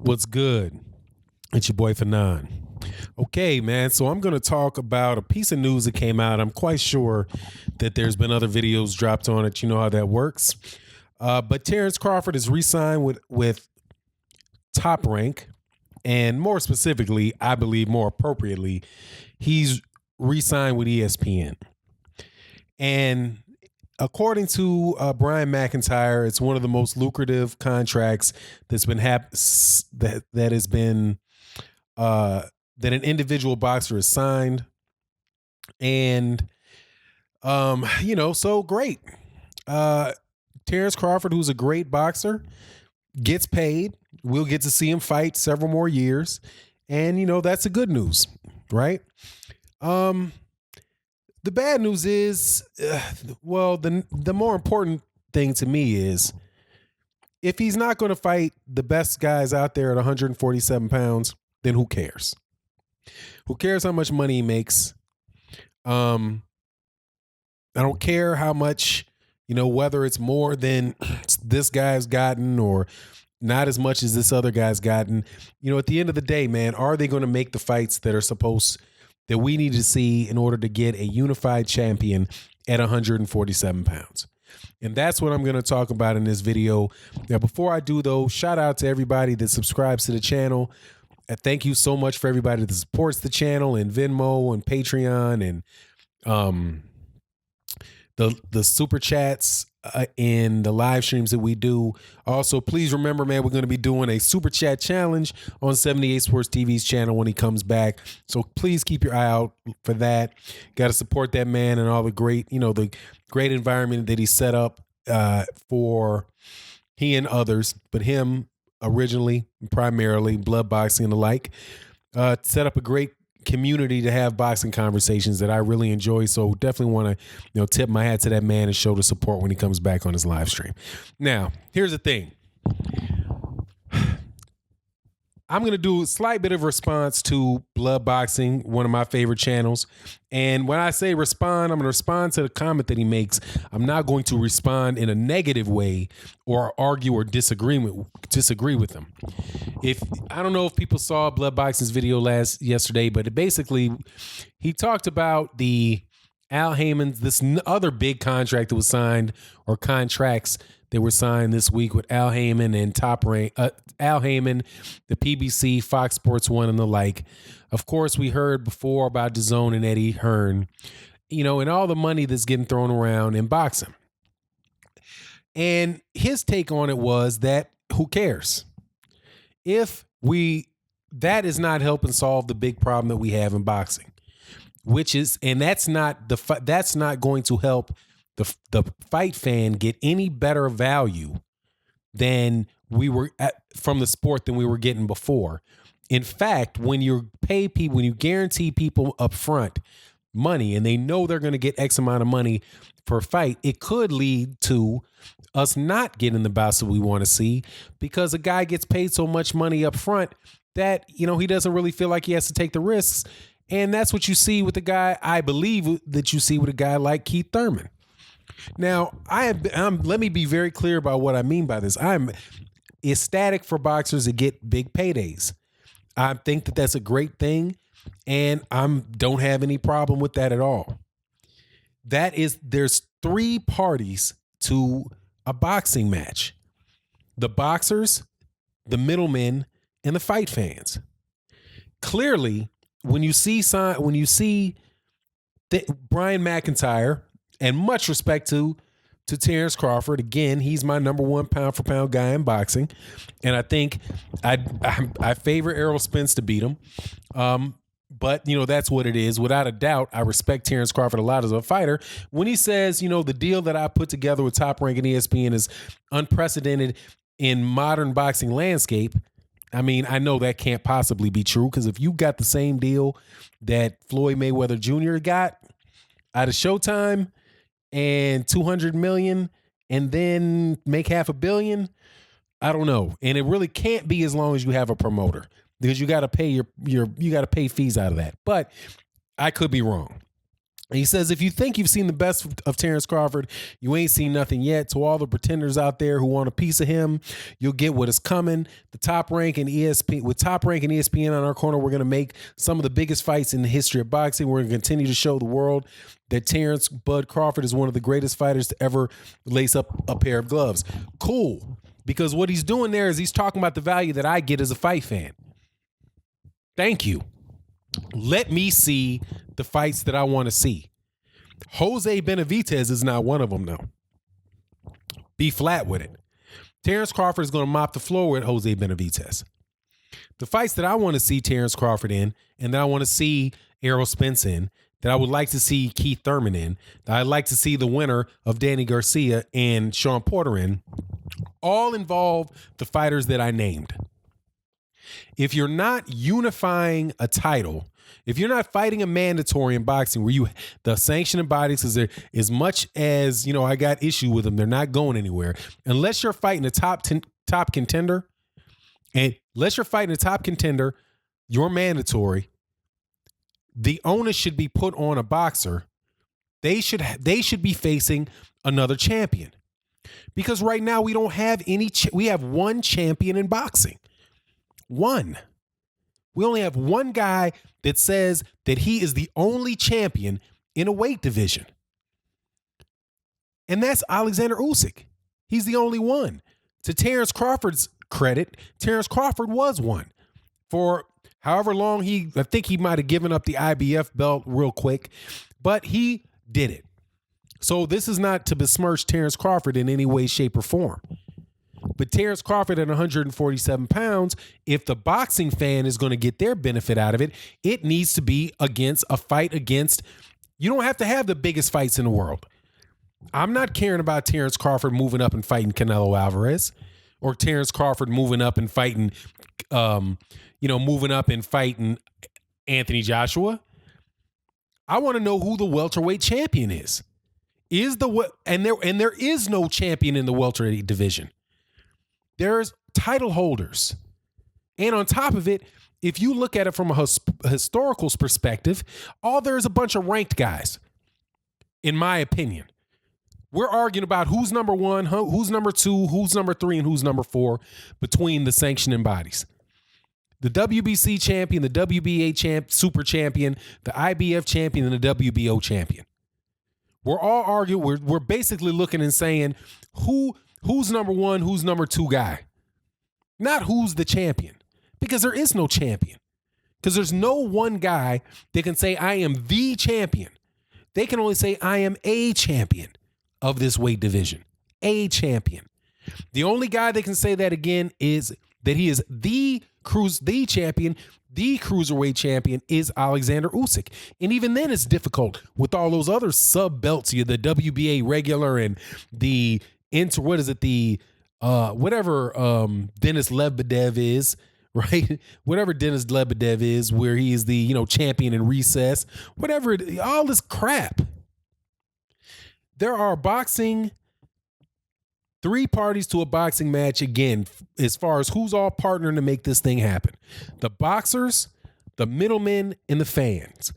What's good? It's your boy Fanon. Okay, man. So I'm going to talk about a piece of news that came out. I'm quite sure that there's been other videos dropped on it. You know how that works. But Terence Crawford is re-signed with Top Rank, and more specifically, I believe more appropriately, he's re-signed with ESPN. And according to Brian McIntyre, it's one of the most lucrative contracts that's been that has been that an individual boxer has signed, and so great. Terence Crawford, who's a great boxer, gets paid. We'll get to see him fight several more years, and that's the good news, right? The bad news is, the more important thing to me is if he's not going to fight the best guys out there at 147 pounds, then who cares? Who cares how much money he makes? I don't care how much, whether it's more than this guy's gotten or not as much as this other guy's gotten. At the end of the day, man, are they going to make the fights that we need to see in order to get a unified champion at 147 pounds? And that's what I'm going to talk about in this video. Now, before I do, though, shout out to everybody that subscribes to the channel. Thank you so much for everybody that supports the channel and Venmo and Patreon and the super chats and the live streams that we do. Also, please remember, man, we're going to be doing a super chat challenge on 78 Sports TV's channel when he comes back. So please keep your eye out for that. Got to support that man and all the great, the great environment that he set up for he and others, but him originally, primarily, Bloodboxing and the like, set up a great community to have boxing conversations that I really enjoy. So definitely want to, tip my hat to that man and show the support when he comes back on his live stream. Now, here's the thing. I'm going to do a slight bit of response to Bloodboxing, one of my favorite channels. And when I say respond, I'm going to respond to the comment that he makes. I'm not going to respond in a negative way or argue or disagree with him. I don't know if people saw Bloodboxing's video yesterday, but he talked about the Al Heyman, this other big contract that was signed, or contracts that were signed this week with Al Heyman and Top Rank, Al Heyman, the PBC, Fox Sports 1, and the like. Of course, we heard before about DAZN and Eddie Hearn, and all the money that's getting thrown around in boxing. And his take on it was that who cares? That is not helping solve the big problem that we have in boxing, that's not going to help the fight fan get any better value than we were from the sport than we were getting before. In fact, when you guarantee people up front money and they know they're going to get X amount of money for a fight, it could lead to us not getting the bouts that we want to see, because a guy gets paid so much money up front that, he doesn't really feel like he has to take the risks. And that's what you see with I believe that you see with a guy like Keith Thurman. Now, let me be very clear about what I mean by this. I'm ecstatic for boxers to get big paydays. I think that that's a great thing, and I don't have any problem with that at all. There's three parties to a boxing match: the boxers, the middlemen, and the fight fans. Clearly, when you see Brian McIntyre, and much respect to Terence Crawford. Again, he's my number one pound for pound guy in boxing. And I think I favor Errol Spence to beat him. But, that's what it is. Without a doubt, I respect Terence Crawford a lot as a fighter. When he says, the deal that I put together with Top Rank and ESPN is unprecedented in modern boxing landscape, I mean, I know that can't possibly be true, because if you got the same deal that Floyd Mayweather Jr. got out of Showtime, and $200 million, and then make $500 million, I don't know. And it really can't be as long as you have a promoter, because you got to pay you got to pay fees out of that. But I could be wrong. He says, if you think you've seen the best of Terence Crawford, you ain't seen nothing yet. To all the pretenders out there who want a piece of him, you'll get what is coming. The Top Rank and ESPN, with Top Rank and ESPN on our corner, we're going to make some of the biggest fights in the history of boxing. We're going to continue to show the world that Terence Bud Crawford is one of the greatest fighters to ever lace up a pair of gloves. Cool. Because what he's doing there is he's talking about the value that I get as a fight fan. Thank you. Let me see the fights that I want to see. Jose Benavidez is not one of them, though. Be flat with it. Terence Crawford is going to mop the floor with Jose Benavidez. The fights that I want to see Terence Crawford in, and that I want to see Errol Spence in, that I would like to see Keith Thurman in, that I'd like to see the winner of Danny Garcia and Sean Porter in, all involve the fighters that I named. If you're not unifying a title, if you're not fighting a mandatory in boxing where the sanctioning bodies is there, as much as, I got issue with them, they're not going anywhere. Unless you're fighting a top contender, you're mandatory. The onus should be put on a boxer. They should be facing another champion. Because right now we don't have we have one champion in boxing. One. We only have one guy that says that he is the only champion in a weight division. And that's Alexander Usyk. He's the only one. To Terence Crawford's credit, Terence Crawford was one. For however long I think he might have given up the IBF belt real quick, but he did it. So this is not to besmirch Terence Crawford in any way, shape, or form. But Terence Crawford at 147 pounds, if the boxing fan is going to get their benefit out of it, it needs to be against a fight against, you don't have to have the biggest fights in the world. I'm not caring about Terence Crawford moving up and fighting Canelo Alvarez, or Terence Crawford moving up and fighting, Anthony Joshua. I want to know who the welterweight champion is. And there is no champion in the welterweight division. There's title holders. And on top of it, if you look at it from a historical perspective, there's a bunch of ranked guys, in my opinion. We're arguing about who's number one, who's number two, who's number three, and who's number four between the sanctioning bodies. The WBC champion, the WBA super champion, the IBF champion, and the WBO champion. We're all arguing. We're basically looking and saying who's number one, who's number two guy. Not who's the champion. Because there is no champion. Because there's no one guy that can say, I am the champion. They can only say, I am a champion of this weight division. A champion. The only guy that can say that again is that he is the champion. The cruiserweight champion is Alexander Usyk. And even then it's difficult with all those other sub belts, the WBA regular and the whatever Denis Lebedev is, right? Whatever Denis Lebedev is, where he is the, champion in recess, whatever, all this crap. There are three parties to a boxing match, again, as far as who's all partnering to make this thing happen. The boxers, the middlemen, and the fans.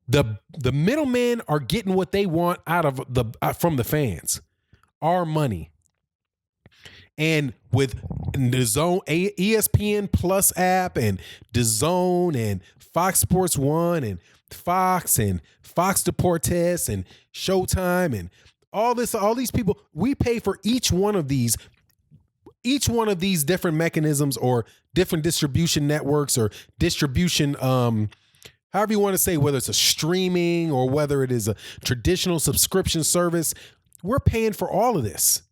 The middlemen are getting what they want out of from the fans. Our money. And with the Zone ESPN Plus app and DAZN and Fox Sports 1 and Fox Deportes and Showtime and all these people, we pay for each one of these different mechanisms or different distribution networks or distribution, however you want to say, whether it's a streaming or whether it is a traditional subscription service. We're paying for all of this.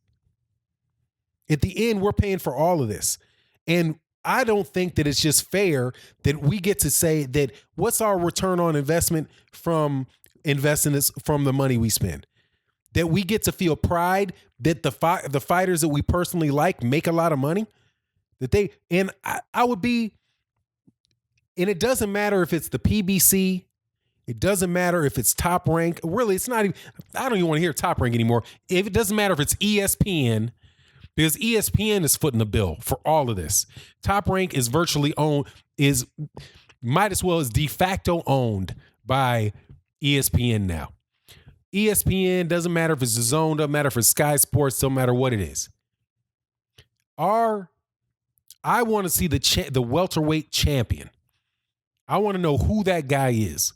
At the end, we're paying for all of this. And I don't think that it's just fair that we get to say that what's our return on investment from investing this from the money we spend. That we get to feel pride that the fighters that we personally like make a lot of money. I would be, and it doesn't matter if it's the PBC, it doesn't matter if it's Top Rank. Really, it's not even, I don't even want to hear Top Rank anymore. If it doesn't matter if it's ESPN, because ESPN is footing the bill for all of this. Top Rank is virtually might as well is de facto owned by ESPN now. ESPN, doesn't matter if it's the Zone, doesn't matter if it's Sky Sports, don't matter what it is. I want to see the welterweight champion. I want to know who that guy is.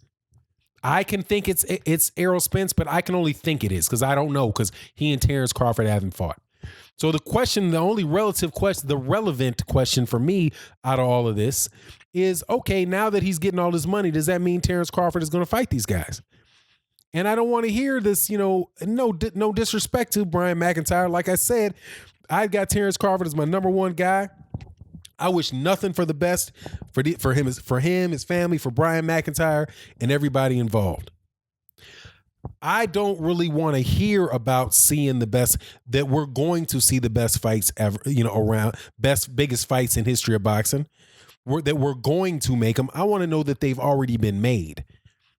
I can think it's Errol Spence, but I can only think it is because I don't know because he and Terence Crawford haven't fought. So the only relevant question for me out of all of this is, okay, now that he's getting all this money, does that mean Terence Crawford is going to fight these guys? And I don't want to hear this, no disrespect to Brian McIntyre. Like I said, I got Terence Crawford as my number one guy. I wish nothing for the best for him, his family, for Brian McIntyre, and everybody involved. I don't really want to hear about seeing the best, that we're going to see the best fights ever, around biggest fights in history of boxing, that we're going to make them. I want to know that they've already been made.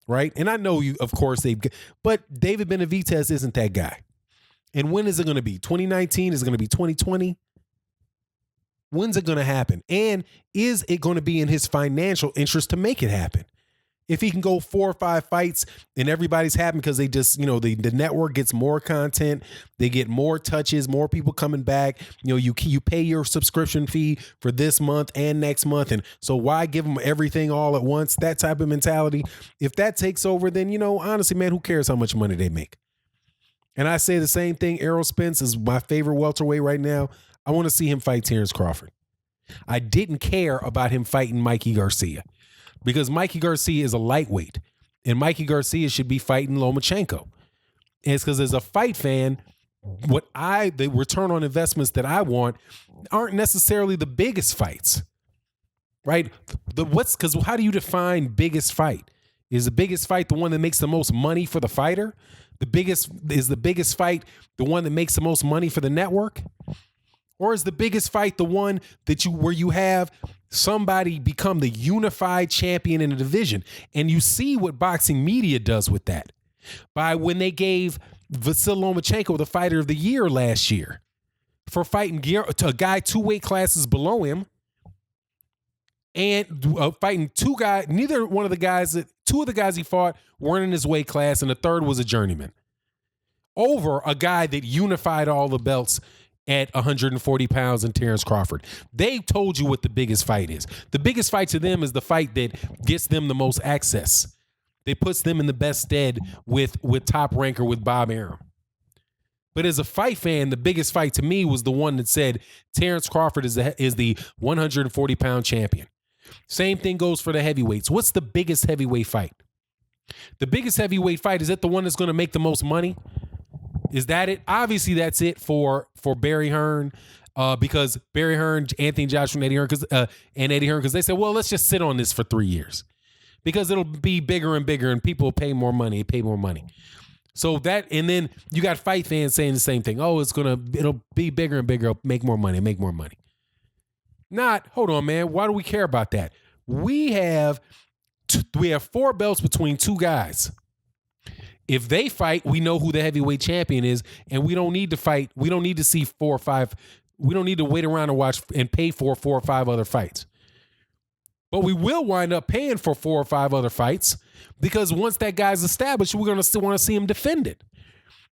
Right. And I know of course but David Benavidez isn't that guy. And when is it going to be? 2019? Is it going to be 2020? When's it going to happen? And is it going to be in his financial interest to make it happen? If he can go 4 or 5 fights and everybody's happy because they just, the network gets more content, they get more touches, more people coming back. You pay your subscription fee for this month and next month. And so why give them everything all at once? That type of mentality. If that takes over, then, honestly, man, who cares how much money they make? And I say the same thing. Errol Spence is my favorite welterweight right now. I want to see him fight Terence Crawford. I didn't care about him fighting Mikey Garcia, because Mikey Garcia is a lightweight, and Mikey Garcia should be fighting Lomachenko. And it's because as a fight fan, the return on investments that I want aren't necessarily the biggest fights, right? Because how do you define biggest fight? Is the biggest fight the one that makes the most money for the fighter? Is the biggest fight the one that makes the most money for the network? Or is the biggest fight the one where you have somebody become the unified champion in a division? And you see what boxing media does with that. By when they gave Vasyl Lomachenko the fighter of the year last year for fighting a guy 2 weight classes below him, and fighting 2 guys. Two of the guys he fought weren't in his weight class, and the third was a journeyman. Over a guy that unified all the belts at 140 pounds in Terence Crawford. They told you what the biggest fight is. The biggest fight to them is the fight that gets them the most access. They puts them in the best stead with Top Ranker, with Bob Arum. But as a fight fan, the biggest fight to me was the one that said Terence Crawford is the 140-pound champion. Same thing goes for the heavyweights. What's the biggest heavyweight fight? The biggest heavyweight fight, is it the one that's going to make the most money? Is that it? Obviously, that's it for Barry Hearn, because Barry Hearn, Anthony Joshua, and Eddie Hearn, because they said, well, let's just sit on this for 3 years because it'll be bigger and bigger and people will pay more money, So that, and then you got fight fans saying the same thing. Oh, it'll be bigger and bigger, make more money. Hold on, man. Why do we care about that? We have 4 belts between 2 guys. If they fight, we know who the heavyweight champion is, and we don't need to fight. We don't need to see 4 or 5. We don't need to wait around and watch and pay for 4 or 5 other fights. But we will wind up paying for 4 or 5 other fights, because once that guy's established, we're going to still want to see him defend it.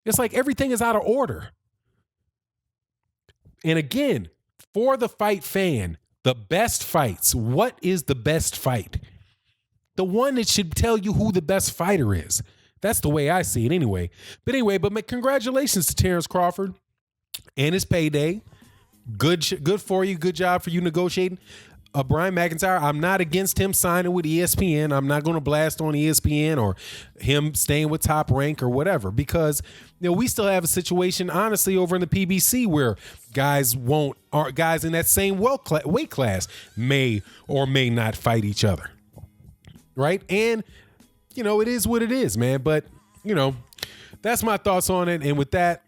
It's like everything is out of order. And again, for the fight fan, the best fights. What is the best fight? The one that should tell you who the best fighter is. That's the way I see it anyway. But congratulations to Terence Crawford and his payday. Good for you. Good job for you negotiating. Brian McIntyre, I'm not against him signing with ESPN. I'm not going to blast on ESPN or him staying with Top Rank or whatever, because we still have a situation, honestly, over in the PBC where guys in that same weight class may or may not fight each other. Right? And it is what it is, man. But that's my thoughts on it. And with that,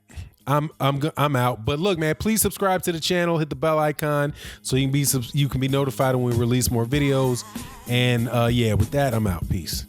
I'm out. But look, man, please subscribe to the channel, hit the bell icon so you can be notified when we release more videos. And with that, I'm out. Peace.